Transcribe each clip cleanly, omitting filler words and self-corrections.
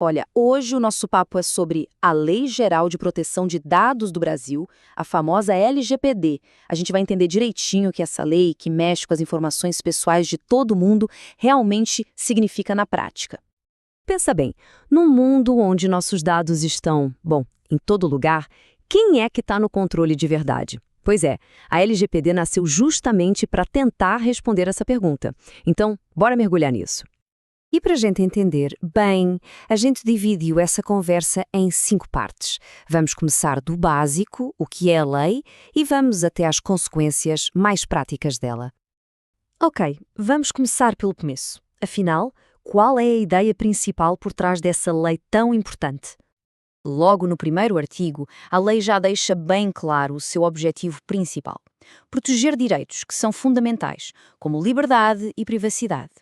Olha, hoje o nosso papo é sobre a Lei Geral de Proteção de Dados do Brasil, a famosa LGPD. A gente vai entender direitinho o que essa lei, que mexe com as informações pessoais de todo mundo, realmente significa na prática. Pensa bem, num mundo onde nossos dados estão, bom, em todo lugar, quem é que está no controle de verdade? Pois é, a LGPD nasceu justamente para tentar responder essa pergunta. Então, bora mergulhar nisso. E para a gente entender bem, a gente dividiu essa conversa em 5 partes. Vamos começar do básico, o que é a lei, e vamos até às consequências mais práticas dela. Ok, vamos começar pelo começo. Afinal, qual é a ideia principal por trás dessa lei tão importante? Logo no primeiro artigo, a lei já deixa bem claro o seu objetivo principal: proteger direitos que são fundamentais, como liberdade e privacidade.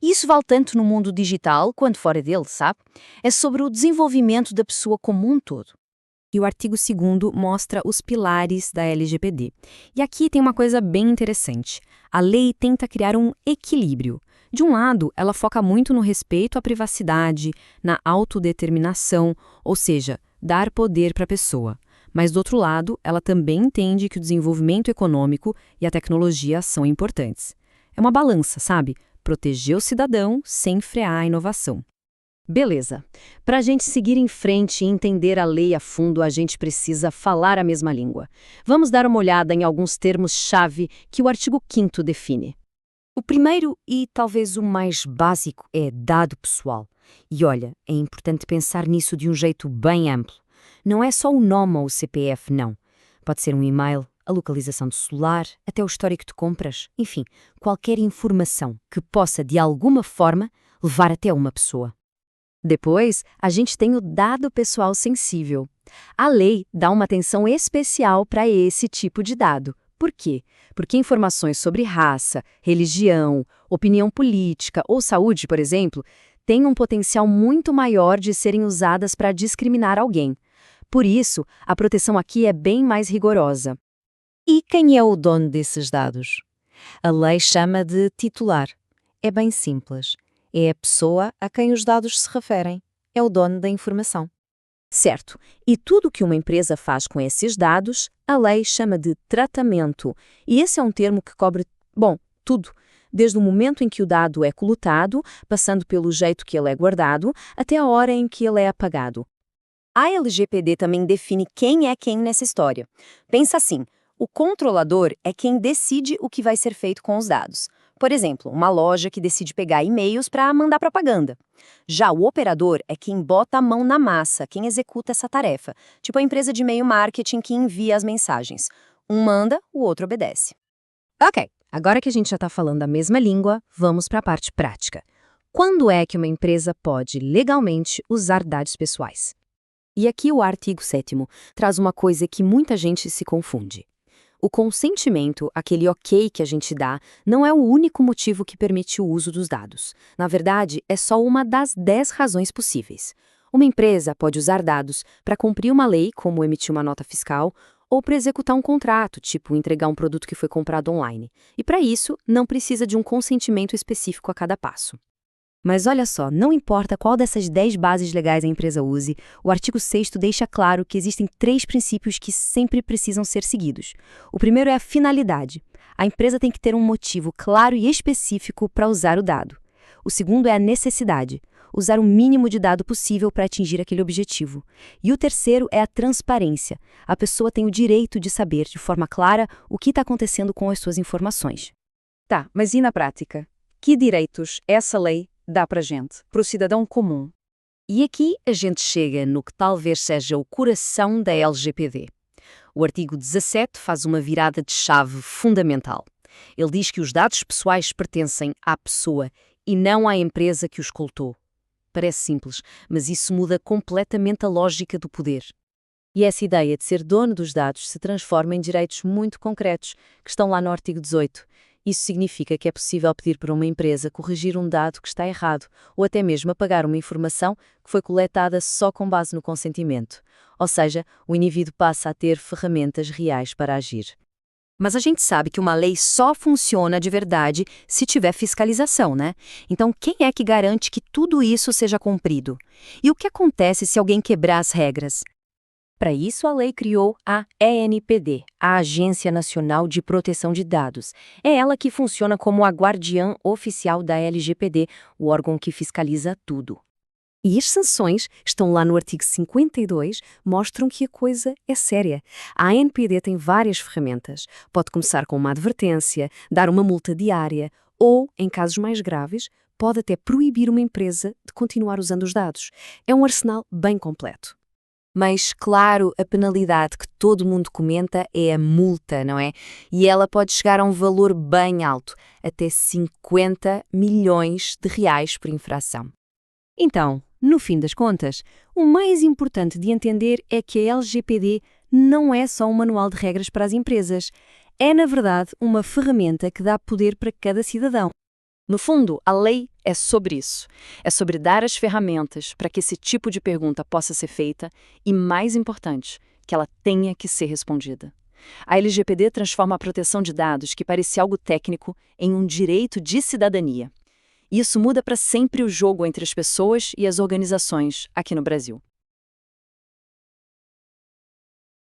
E isso vale tanto no mundo digital quanto fora dele, sabe? É sobre o desenvolvimento da pessoa como um todo. E o artigo 2º mostra os pilares da LGPD. E aqui tem uma coisa bem interessante. A lei tenta criar um equilíbrio. De um lado, ela foca muito no respeito à privacidade, na autodeterminação, ou seja, dar poder para a pessoa. Mas, do outro lado, ela também entende que o desenvolvimento econômico e a tecnologia são importantes. É uma balança, sabe? Proteger o cidadão sem frear a inovação. Beleza. Para a gente seguir em frente e entender a lei a fundo, a gente precisa falar a mesma língua. Vamos dar uma olhada em alguns termos-chave que o artigo 5º define. O primeiro e talvez o mais básico é dado pessoal. E olha, é importante pensar nisso de um jeito bem amplo. Não é só o nome ou o CPF, não. Pode ser um e-mail, a localização do celular, até o histórico de compras, enfim, qualquer informação que possa, de alguma forma, levar até uma pessoa. Depois, a gente tem o dado pessoal sensível. A lei dá uma atenção especial para esse tipo de dado. Por quê? Porque informações sobre raça, religião, opinião política ou saúde, por exemplo, têm um potencial muito maior de serem usadas para discriminar alguém. Por isso, a proteção aqui é bem mais rigorosa. E quem é o dono desses dados? A lei chama de titular. É bem simples. É a pessoa a quem os dados se referem. É o dono da informação. Certo. E tudo que uma empresa faz com esses dados, a lei chama de tratamento. E esse é um termo que cobre, bom, tudo. Desde o momento em que o dado é coletado, passando pelo jeito que ele é guardado, até a hora em que ele é apagado. A LGPD também define quem é quem nessa história. Pensa assim: o controlador é quem decide o que vai ser feito com os dados. Por exemplo, uma loja que decide pegar e-mails para mandar propaganda. Já o operador é quem bota a mão na massa, quem executa essa tarefa, tipo a empresa de e-mail marketing que envia as mensagens. Um manda, o outro obedece. Ok, agora que a gente já está falando a mesma língua, vamos para a parte prática. Quando é que uma empresa pode, legalmente, usar dados pessoais? E aqui o artigo 7º traz uma coisa que muita gente se confunde. O consentimento, aquele ok que a gente dá, não é o único motivo que permite o uso dos dados. Na verdade, é só uma das 10 razões possíveis. Uma empresa pode usar dados para cumprir uma lei, como emitir uma nota fiscal, ou para executar um contrato, tipo entregar um produto que foi comprado online. E para isso, não precisa de um consentimento específico a cada passo. Mas olha só, não importa qual dessas 10 bases legais a empresa use, o artigo 6º deixa claro que existem 3 princípios que sempre precisam ser seguidos. O primeiro é a finalidade. A empresa tem que ter um motivo claro e específico para usar o dado. O segundo é a necessidade. Usar o mínimo de dado possível para atingir aquele objetivo. E o terceiro é a transparência. A pessoa tem o direito de saber, de forma clara, o que está acontecendo com as suas informações. Tá, mas e na prática? Que direitos essa lei dá pra gente, pro cidadão comum? E aqui a gente chega no que talvez seja o coração da LGPD. O artigo 17 faz uma virada de chave fundamental. Ele diz que os dados pessoais pertencem à pessoa e não à empresa que os coletou. Parece simples, mas isso muda completamente a lógica do poder. E essa ideia de ser dono dos dados se transforma em direitos muito concretos, que estão lá no artigo 18. Isso significa que é possível pedir para uma empresa corrigir um dado que está errado, ou até mesmo apagar uma informação que foi coletada só com base no consentimento. Ou seja, o indivíduo passa a ter ferramentas reais para agir. Mas a gente sabe que uma lei só funciona de verdade se tiver fiscalização, né? Então, quem é que garante que tudo isso seja cumprido? E o que acontece se alguém quebrar as regras? Para isso, a lei criou a ENPD, a Agência Nacional de Proteção de Dados. É ela que funciona como a guardiã oficial da LGPD, o órgão que fiscaliza tudo. E as sanções estão lá no artigo 52, mostram que a coisa é séria. A ANPD tem várias ferramentas. Pode começar com uma advertência, dar uma multa diária ou, em casos mais graves, pode até proibir uma empresa de continuar usando os dados. É um arsenal bem completo. Mas, claro, a penalidade que todo mundo comenta é a multa, não é? E ela pode chegar a um valor bem alto, até 50 milhões de reais por infração. Então, no fim das contas, o mais importante de entender é que a LGPD não é só um manual de regras para as empresas. É, na verdade, uma ferramenta que dá poder para cada cidadão. No fundo, a lei é sobre isso. É sobre dar as ferramentas para que esse tipo de pergunta possa ser feita e, mais importante, que ela tenha que ser respondida. A LGPD transforma a proteção de dados, que parecia algo técnico, em um direito de cidadania. Isso muda para sempre o jogo entre as pessoas e as organizações aqui no Brasil.